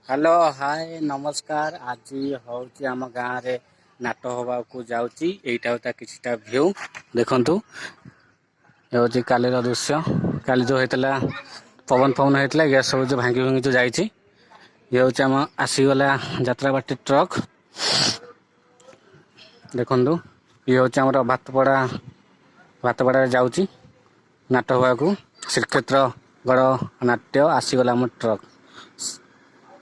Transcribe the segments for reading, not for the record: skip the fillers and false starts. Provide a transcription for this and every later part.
Hello hi नमस्कार। आज हूँ आम गाँव रे नाट हवा को जाऊँगी। यहीटा होता किछटा भ्यू देखु। ये काली दृश्य काली जो होता पवन पवन होता गैस सब जो भांगी भांगी जो जाइए। ये हूँ आम आसीगला यात्रा बाटी ट्रक देखु। ये हूँ आम भातपड़ा जाऊँगी नाट हवा को श्रीक्षेत्र गड़ नाट्य आसीगला आम ट्रक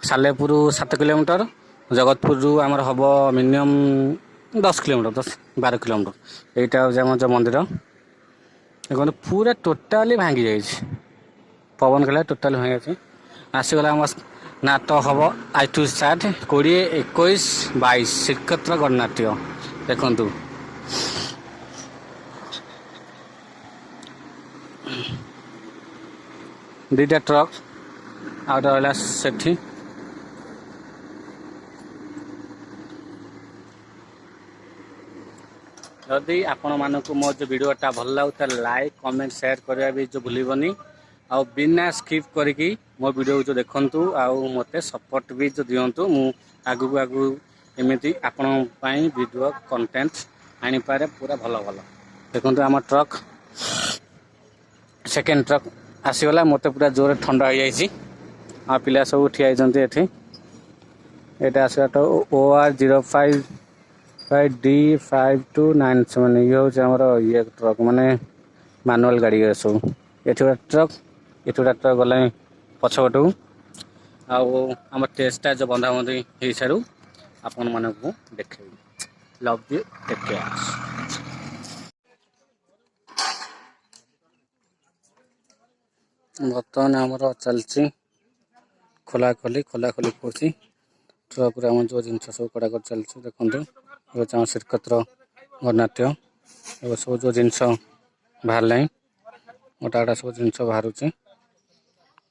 सालेपुर 7 किलोमीटर जगतपुर आमर हम मिनिमम 10 किलोमीटर 10-12 किलोमीटर। यहाँ हूँ जो मंदिर देखो पूरा टोटाली भांगी जाइए। पवन खेला टोटाली भांगी जाए आसीगला आम नाट हम आज टू स्टार्ट 20, 21, 22 श्रीक्षेत्र गणनाट्य देखु। दुईटा ट्रक आउट रहा सेठी जदि आपण मानक मो जो वीडियोटा भल लगे लाइक कमेंट शेयर करवा भी जो भूलबनी आउ बिना स्किप करी मो वीडियो जो देखंतु आउ मते सपोर्ट भी जो दियंतु मु आगु आगु एमिति आपण पई वीडियो कंटेंट आनी पारे पूरा भल भल देखंतु। आम ट्रक सेकेंड ट्रक आसीगला मते पूरा जोर ठंडा हो जाइए। आ पिला सब ठिया एठी एटा आसीगला OR05 D5297 ये हूँ ये ट्रक माने मानुआल गाड़ी सब ये ट्रक गला पछपटू आम टेस्टा जो बंधाबंधी हो सारू आपण मानक देखे। Love you take care. बर्तमान आमर चलती खोला खोली कौन ट्रक आम जो जिन सब कड़ा कर चलती देखो। ये आम श्रीक्षेत्र गणनाट्य ये सब जो जिन बाहर लाई गोटा गोटा सब जिन बाहर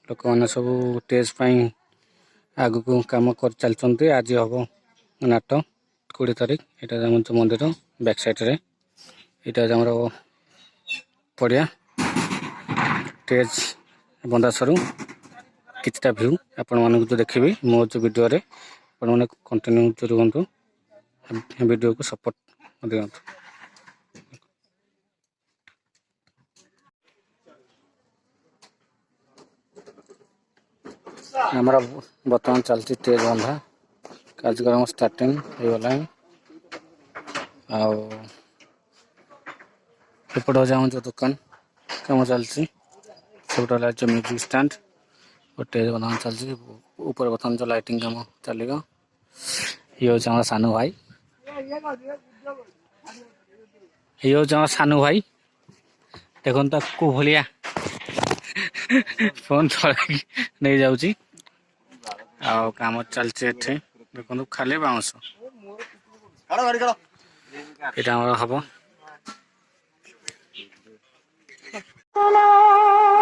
लोक मैंने सब टेस्ट आग को कम कर चलते। आज हम नाट 20 तारीख यहाँ आम जो मंदिर बैक साइड यहाँ पड़िया टेज बंदा सरू कितना भ्यू आपण मानक जो देखिए मो जो वीडियो रे आपण मैंने कंटिन्यू जो रुहतु वीडियो को सपोर्ट दियंतु। हमारा बर्तमान चलती तेज बंधा कार्यक्रम स्टार्टिंग हो गला। एपट हो जो दुकान कम चलती सब जो म्यूजिक स्टैंड और तेज बंधा चलती ऊपर बर्तमान जो लाइटिंग कम चलेगा। ये हूँ हमारा सानू भाई देखो को भलिया फोन चढ़ाई नहीं जाऊँगी काम चलती देखो खाली बाउंस यहाँ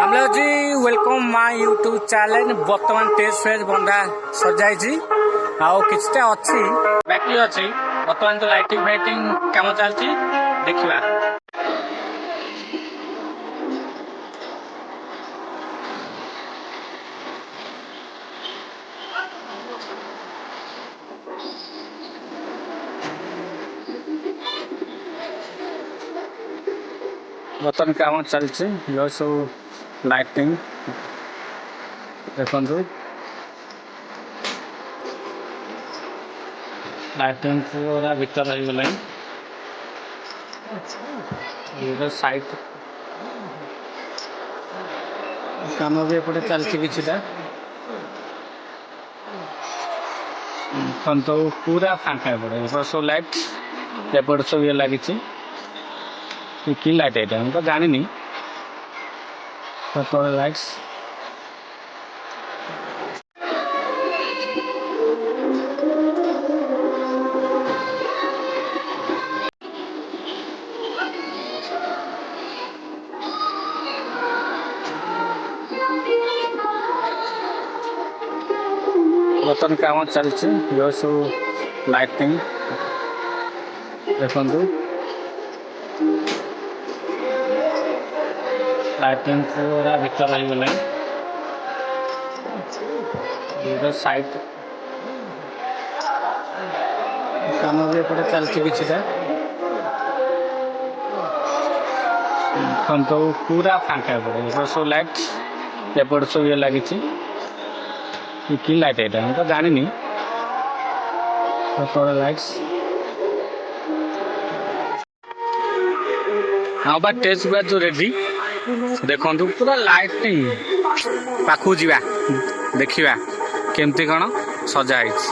हम जी वेलकम माय यूट्यूब चैनल। बर्तमान टेज फेज बंधा सजाई किछटा अच्छी बाकी अच्छी बर्तमान जो लाइटिंग फाइटिंग काम चलती देखा। बर्तमान काम चलती ये सब लाइटिंग देखु लाइटिंग पूरा भीतर हो गला साइड काम भी एपटे चलती किछटा तो पूरा फांका पड़े सब लाइट एपट सब ये लगी कि लाइट यहाँ हम तो जानी तो लाइट्स बर्तन काम चलती ये सब लाइटिंग देखु लाइटिंग पूरा भीतर हो गला साइड କାମ ବି ଏପଟେ ଚାଲିଛି କିଛିଟା। ଦେଖନ୍ତୁ ପୁରା ଫାଙ୍କା ଏପଟେ ଏପଟେ ସବୁ ଲାଇଟ୍ ଏପଟେ ସବୁ ଇଏ ଲାଗିଛି। କି ଲାଇଟ୍ ଏଇଟା ମୁଁ ତ ଜାଣିନି। ଏପଟେ ଲାଇଟ୍ସ ହଁ ବା ଟେଷ୍ଟ ବ୍ୟାଚ୍ ଯୋଉ ରେଡି ଦେଖନ୍ତୁ ପୁରା ଲାଇଟିଂ ପାଖକୁ ଯିବା ଦେଖିବା କେମିତି କ'ଣ ସଜା ହେଇଛି।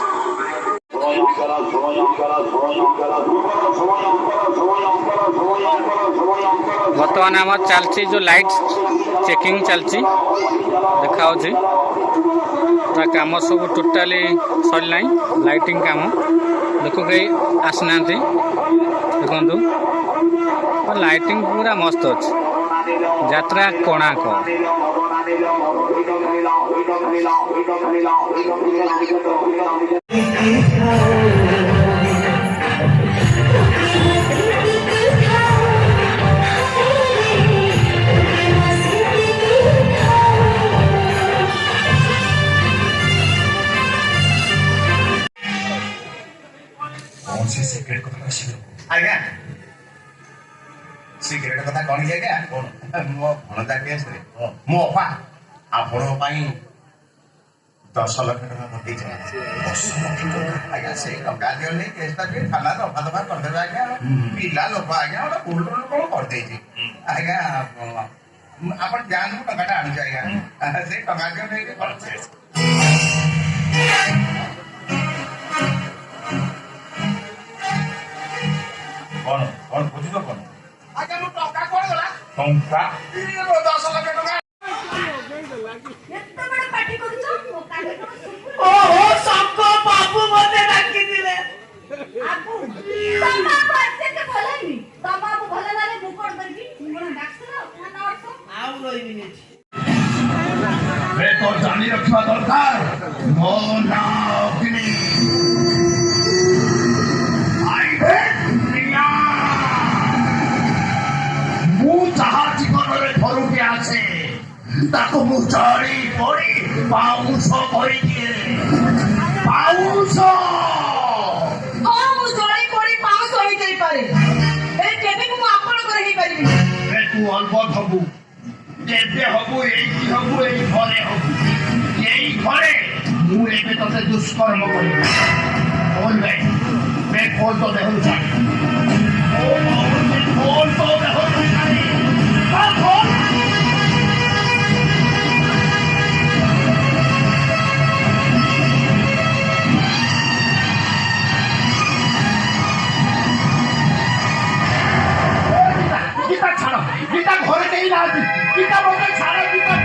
ବର୍ତ୍ତମାନ ଆମର ଚାଲିଛି ଯୋଉ ଲାଇଟ୍ ଚେକିଂ ଚାଲିଛି ଦେଖାଯାଉଛି। ପୁରା କାମ ସବୁ ଟୋଟାଲି ସରିଲାଣି ଲାଇଟିଂ କାମ। ଲୋକ କେହି ଆସିନାହାନ୍ତି ଦେଖନ୍ତୁ ଲାଇଟିଂ ପୁରା ମସ୍ତ ଅଛି। ଯାତ୍ରା କୋଣାର୍କ सिक्रेट कथा आज्ञा सिक्रेट कथा कौन की आज्ञा कौन मो भणजा केस रे मो अपा आपण पई 10 लाख टका पटि छै 10 लाख टका आज्ञा से टका दियो नै केस ता के थाना दफा दफा कर देबा आज्ञा पिला लोक आज्ञा ओटा गोल्ड लोन कोन कर दे छी आज्ञा आपण जान टका आनी छै आज्ञा से टका दियो नै के कर छै कौन कौन बुझी तो कौन आगे नु टका कोन गला टका 10 लाख टका एत्ता बड़ा पार्टी करू छ कागे ओहो सबको बाबू मते डाकी दिले आपू तमाबू अच्छे के भलाई तमाबू भला लाले मुकोट करबी कोन डाक्टर खाना अटो आउ रहिबी ने रे तो जानी रखवा दरकार मो ना अग्नि आई हेट दुनिया मु जहा जीवन रे धरुके आछे ताको मु चढ़ी पड़ी पाउस करी दिए पाउस ओ मु जळी पड़ी पाउस होई जाई पारे ए केबे मु आपण करे ही परिबी रे तू अल्पत हबु केबे हबु एई हबु एई घरे हबु एई घरे मु एबे तते दुष्कर्म करी बोल बे मैं खोल तो देहु चाहे ओ मैं खोल तो देहु चाहे का खोल गीता छाड़ गीता घरे नहीं ना गीता बोले छाड़ गीता